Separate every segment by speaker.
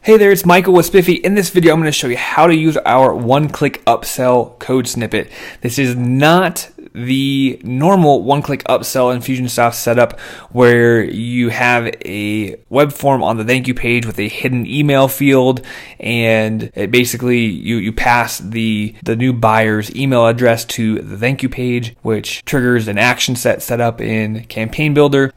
Speaker 1: Hey there, it's Michael with Spiffy. In this video, I'm going to show you how to use our one-click upsell code snippet. This is not the normal one-click upsell Infusionsoft setup where you have a web form on the thank you page with a hidden email field, and it basically you pass the new buyer's email address to the thank you page, which triggers an action set setup in Campaign Builder.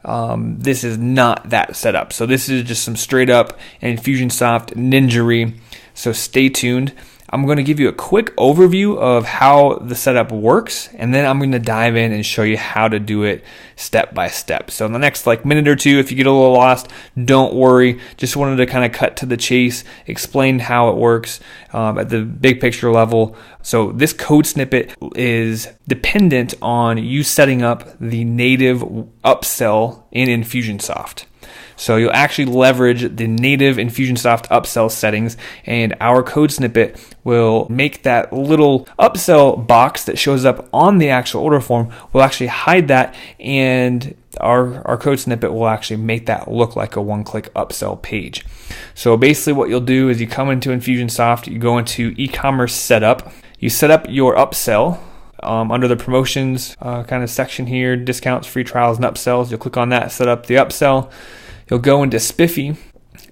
Speaker 1: This is not that setup. So this is just some straight up Infusionsoft ninjery. So stay tuned. I'm going to give you a quick overview of how the setup works, and then I'm going to dive in and show you how to do it step by step. So in the next minute or two, if you get a little lost, don't worry. Just wanted to kind of cut to the chase, explain how it works at the big picture level. So this code snippet is dependent on you setting up the native upsell in Infusionsoft. So you'll actually leverage the native Infusionsoft upsell settings, and our code snippet will make that little upsell box that shows up on the actual order form. We'll actually hide that, and our code snippet will actually make that look like a one-click upsell page. So basically what you'll do is you come into Infusionsoft, you go into e-commerce setup, you set up your upsell. Under the promotions kind of section here, discounts, free trials, and upsells, you'll click on that, set up the upsell. You'll go into Spiffy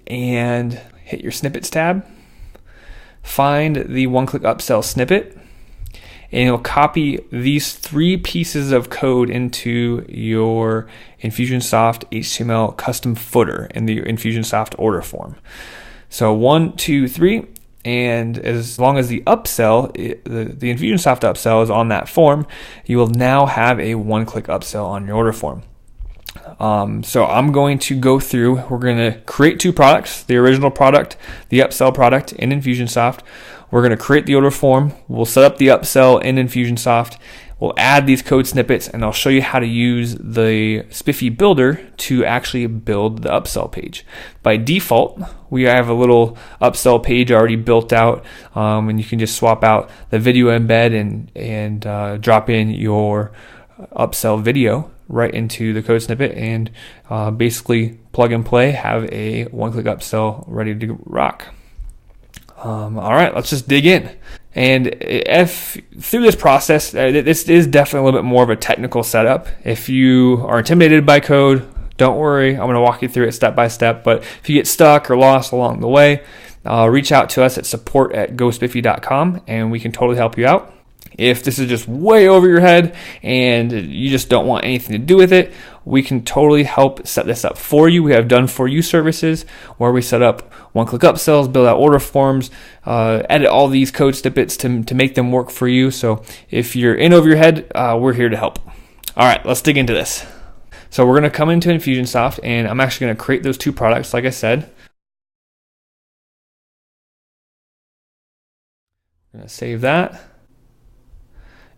Speaker 1: and hit your snippets tab, find the one-click upsell snippet, and you'll copy these three pieces of code into your Infusionsoft HTML custom footer in the Infusionsoft order form. So 1, 2, 3. And as long as the upsell, the Infusionsoft upsell is on that form, you will now have a one-click upsell on your order form. So I'm going to go through, we're going to create two products, the original product, the upsell product in Infusionsoft. We're going to create the order form. We'll set up the upsell in Infusionsoft. We'll add these code snippets, and I'll show you how to use the Spiffy builder to actually build the upsell page. By default, we have a little upsell page already built out, and you can just swap out the video embed and drop in your upsell video right into the code snippet, and basically plug and play, have a one-click upsell ready to rock. All right, let's just dig in. And if through this process, this is definitely a little bit more of a technical setup. If you are intimidated by code, don't worry. I'm going to walk you through it step by step. But if you get stuck or lost along the way, reach out to us at support@gospiffy.com, and we can totally help you out. If this is just way over your head and you just don't want anything to do with it, we can totally help set this up for you. We have done for you services where we set up one-click upsells, build out order forms, edit all these code snippets to make them work for you. So if you're in over your head, we're here to help. All right, let's dig into this. So we're going to come into Infusionsoft, and I'm actually going to create those two products like I said. I'm going to save that.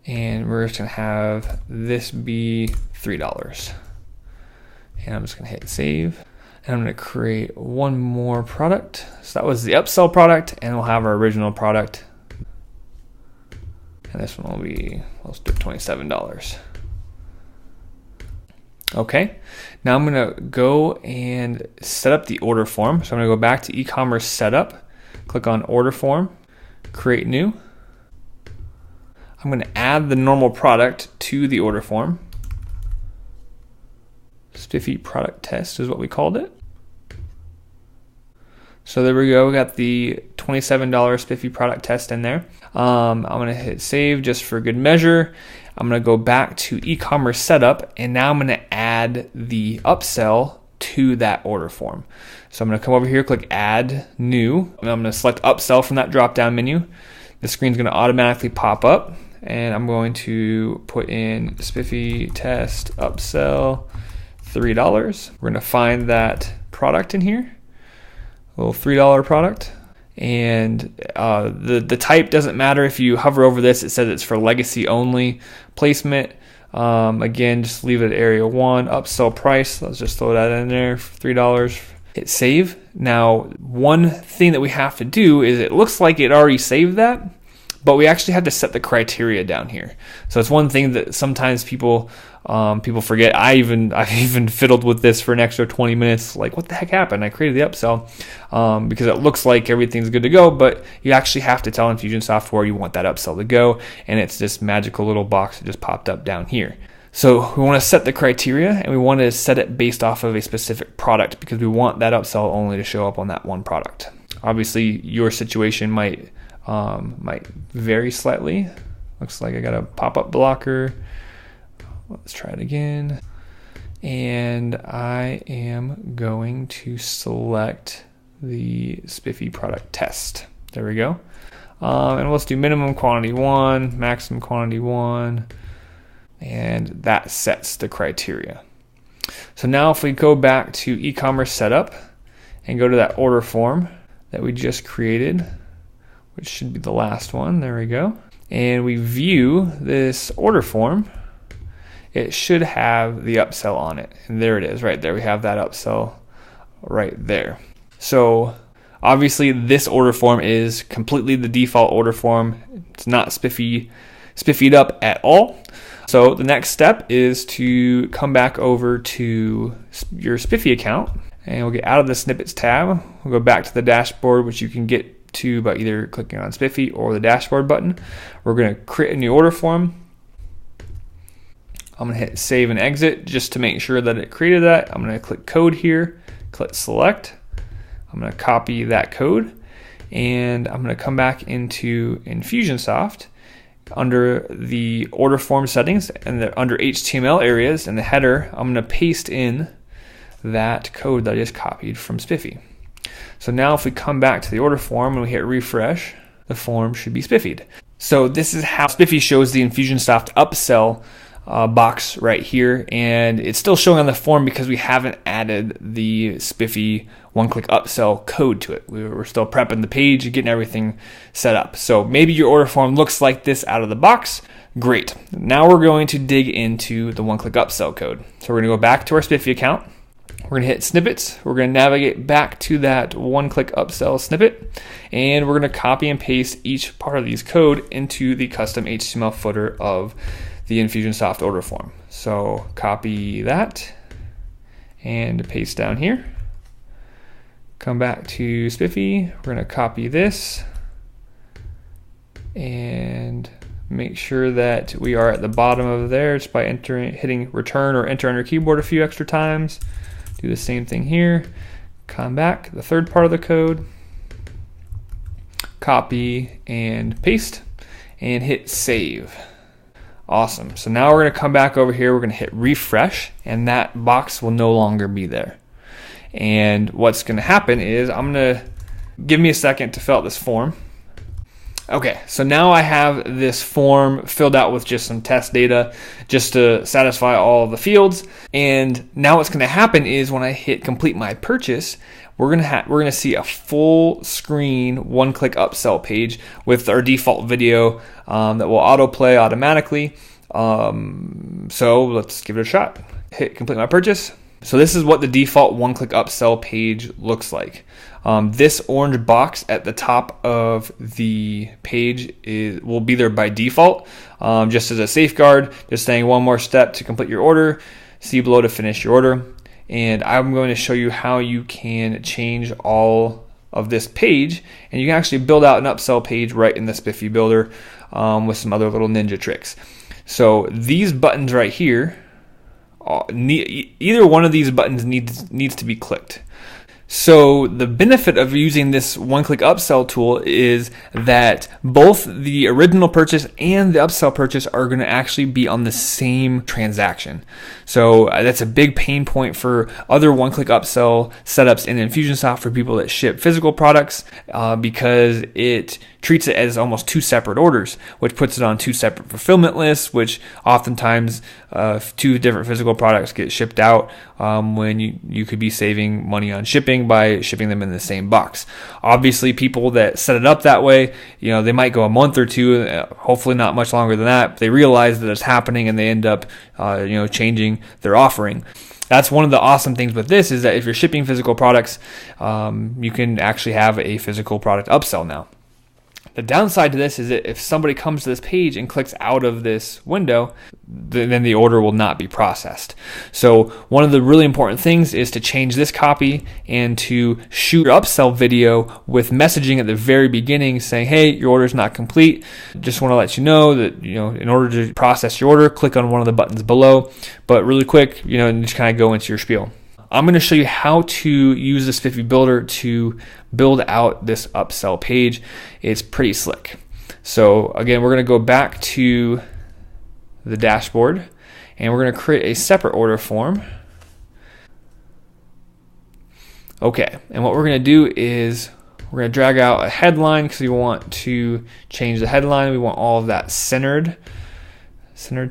Speaker 1: And we're just going to have this be $3. And I'm just going to hit save. And I'm going to create one more product. So that was the upsell product, and we'll have our original product. And this one will be, let's do $27. Okay, now I'm going to go and set up the order form. So I'm going to go back to e-commerce setup, click on order form, create new. I'm going to add the normal product to the order form. Spiffy product test is what we called it. So there we go. We got the $27 Spiffy product test in there. I'm going to hit save just for good measure. I'm going to go back to e-commerce setup, and now I'm going to add the upsell to that order form. So I'm going to come over here, click add new, and I'm going to select upsell from that drop down menu. The screen's going to automatically pop up, and I'm going to put in Spiffy test upsell $3. We're going to find that product in here, a little $3 product. And the type doesn't matter. If you hover over this, it says it's for legacy only placement. Again, just leave it at area 1, upsell price. Let's just throw that in there for $3. Hit save. Now, one thing that we have to do is it looks like it already saved that, but we actually have to set the criteria down here. So it's one thing that sometimes people forget. I've even fiddled with this for an extra 20 minutes. Like, what the heck happened? I created the upsell because it looks like everything's good to go, but you actually have to tell Infusionsoft where you want that upsell to go, and it's this magical little box that just popped up down here. So we want to set the criteria, and we want to set it based off of a specific product because we want that upsell only to show up on that one product. Obviously, your situation might vary slightly. Looks like I got a pop-up blocker. Let's try it again. And I am going to select the Spiffy product test. There we go. And let's do minimum quantity 1, maximum quantity 1. And that sets the criteria. So now if we go back to e-commerce setup and go to that order form that we just created, which should be the last one, there we go. And we view this order form, it should have the upsell on it. And there it is, right there. We have that upsell right there. So obviously this order form is completely the default order form. It's not spiffied up at all. So the next step is to come back over to your Spiffy account, and we'll get out of the snippets tab. We'll go back to the dashboard, which you can get to by either clicking on Spiffy or the dashboard button. We're going to create a new order form. I'm going to hit save and exit just to make sure that it created that. I'm going to click code here, click select. I'm going to copy that code, and I'm going to come back into Infusionsoft. Under the order form settings and under HTML areas in the header, I'm going to paste in that code that I just copied from Spiffy. So now if we come back to the order form and we hit refresh, the form should be spiffied. So this is how Spiffy shows the Infusionsoft upsell box right here, and it's still showing on the form because we haven't added the Spiffy one-click upsell code to it. We're still prepping the page and getting everything set up. So maybe your order form looks like this out of the box. Great. Now we're going to dig into the one-click upsell code. So we're going to go back to our Spiffy account. We're going to hit snippets. We're going to navigate back to that one-click upsell snippet, and we're going to copy and paste each part of these code into the custom HTML footer of the Infusionsoft order form. So copy that and paste down here. Come back to Spiffy. We're going to copy this and make sure that we are at the bottom of there just by hitting return or enter on your keyboard a few extra times. Do the same thing here. Come back, the third part of the code, copy and paste, and hit save. Awesome. So now we're going to come back over here. We're going to hit refresh, and that box will no longer be there. And what's going to happen is I'm going to give me a second to fill out this form. Okay, so now I have this form filled out with just some test data just to satisfy all of the fields. And now what's going to happen is when I hit complete my purchase, we're going to see a full screen one-click upsell page with our default video that will autoplay automatically. So let's give it a shot. Hit complete my purchase. So this is what the default one-click upsell page looks like. This orange box at the top of the page will be there by default, just as a safeguard, just saying one more step to complete your order, see below to finish your order. And I'm going to show you how you can change all of this page, and you can actually build out an upsell page right in the Spiffy builder with some other little ninja tricks. So these buttons right here, either one of these buttons needs to be clicked. So the benefit of using this one-click upsell tool is that both the original purchase and the upsell purchase are going to actually be on the same transaction. So that's a big pain point for other one-click upsell setups in Infusionsoft for people that ship physical products because it treats it as almost two separate orders, which puts it on two separate fulfillment lists, which oftentimes two different physical products get shipped out when you could be saving money on shipping by shipping them in the same box. Obviously, people that set it up that way, they might go a month or two, hopefully not much longer than that. They realize that it's happening and they end up, changing their offering. That's one of the awesome things with this is that if you're shipping physical products, you can actually have a physical product upsell now. The downside to this is that if somebody comes to this page and clicks out of this window, then the order will not be processed. So one of the really important things is to change this copy and to shoot your upsell video with messaging at the very beginning saying, hey, your order is not complete. Just want to let you know that, in order to process your order, click on one of the buttons below. But really quick, and just kind of go into your spiel. I'm going to show you how to use the Spiffy builder to build out this upsell page. It's pretty slick. So again, we're going to go back to the dashboard and we're going to create a separate order form. Okay, and what we're going to do is we're going to drag out a headline because we want to change the headline. We want all of that centered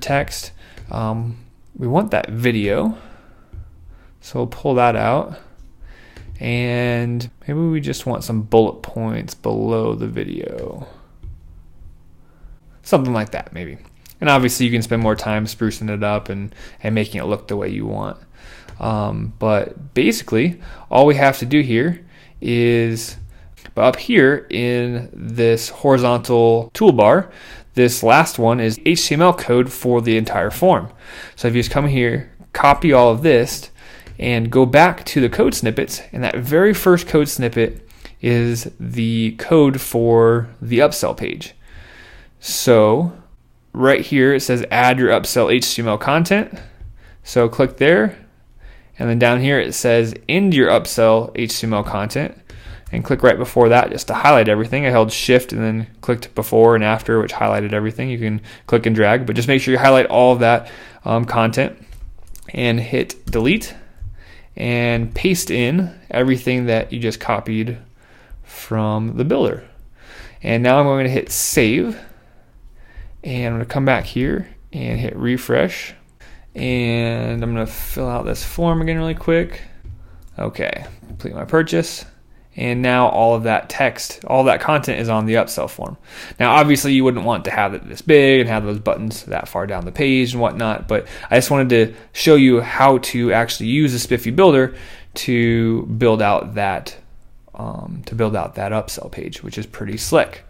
Speaker 1: text. We want that video. So we'll pull that out, and maybe we just want some bullet points below the video. Something like that, maybe. And obviously you can spend more time sprucing it up and making it look the way you want. But basically, all we have to do here is, up here in this horizontal toolbar, this last one is HTML code for the entire form. So if you just come here, copy all of this, and go back to the code snippets, and that very first code snippet is the code for the upsell page. So right here it says add your upsell HTML content. So click there, and then down here it says end your upsell HTML content, and click right before that just to highlight everything. I held shift and then clicked before and after, which highlighted everything. You can click and drag, but just make sure you highlight all of that content and hit delete. And paste in everything that you just copied from the builder. And now I'm going to hit save, and I'm going to come back here and hit refresh, and I'm going to fill out this form again really quick. Okay, complete my purchase. And now all of that text, all that content is on the upsell form. Now, obviously, you wouldn't want to have it this big and have those buttons that far down the page and whatnot, but I just wanted to show you how to actually use the Spiffy builder to build out that upsell page, which is pretty slick.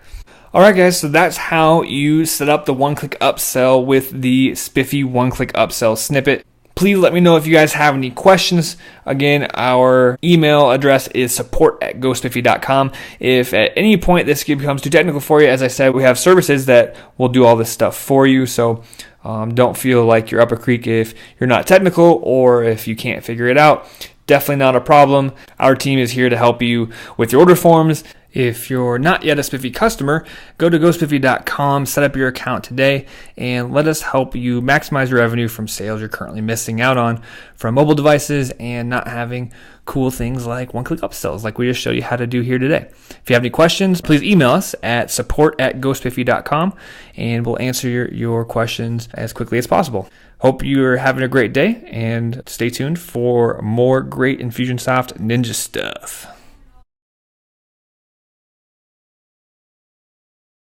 Speaker 1: All right, guys, so that's how you set up the one-click upsell with the Spiffy one-click upsell snippet. Please let me know if you guys have any questions. Again, our email address is support@gospiffy.com. If at any point this becomes too technical for you, as I said, we have services that will do all this stuff for you. So don't feel like you're up a creek if you're not technical or if you can't figure it out. Definitely not a problem. Our team is here to help you with your order forms. If you're not yet a Spiffy customer, go to gospiffy.com, set up your account today, and let us help you maximize your revenue from sales you're currently missing out on from mobile devices and not having cool things like one-click upsells like we just showed you how to do here today. If you have any questions, please email us at support@gospiffy.com, and we'll answer your questions as quickly as possible. Hope you're having a great day, and stay tuned for more great Infusionsoft Ninja stuff.